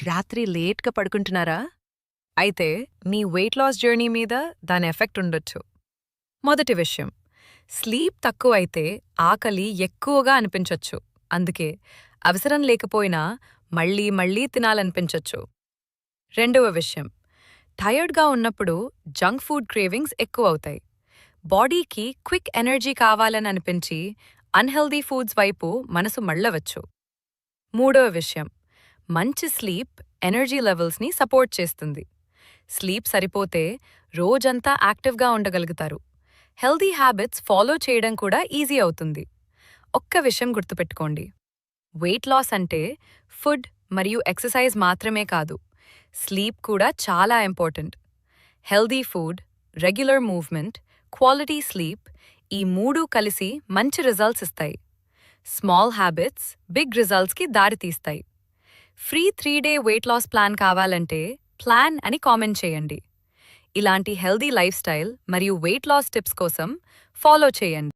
రాత్రి లేట్గా పడుకుంటున్నారా? అయితే మీ వెయిట్ లాస్ జర్నీ మీద దాని ఎఫెక్ట్ ఉండొచ్చు. మొదటి విషయం, స్లీప్ తక్కువైతే ఆకలి ఎక్కువగా అనిపించొచ్చు. అందుకే అవసరం లేకపోయినా మళ్ళీ మళ్ళీ తినాలనిపించొచ్చు. రెండవ విషయం, టయర్డ్గా ఉన్నప్పుడు జంక్ ఫుడ్ క్రేవింగ్స్ ఎక్కువవుతాయి. బాడీకి క్విక్ ఎనర్జీ కావాలని అనిపించి అన్హెల్దీ ఫుడ్స్ వైపు మనసు మళ్ళవచ్చు. మూడవ విషయం, మంచి స్లీప్ ఎనర్జీ లెవెల్స్ని సపోర్ట్ చేస్తుంది. స్లీప్ సరిపోతే రోజంతా యాక్టివ్గా ఉండగలుగుతారు. హెల్దీ హ్యాబిట్స్ ఫాలో చేయడం కూడా ఈజీ అవుతుంది. ఒక్క విషయం గుర్తుపెట్టుకోండి, వెయిట్ లాస్ అంటే ఫుడ్ మరియు ఎక్సర్సైజ్ మాత్రమే కాదు, స్లీప్ కూడా చాలా important. Healthy food, regular movement, quality sleep, ఈ మూడు కలిసి మంచి రిజల్ట్స్ ఇస్తాయి. స్మాల్ హ్యాబిట్స్ బిగ్ రిజల్ట్స్కి దారితీస్తాయి. ఫ్రీ 3-డే వెయిట్ లాస్ ప్లాన్ కావాలంటే ప్లాన్ అని కామెంట్ చేయండి. ఇలాంటి హెల్దీ లైఫ్ స్టైల్ మరియు వెయిట్ లాస్ టిప్స్ కోసం ఫాలో చేయండి.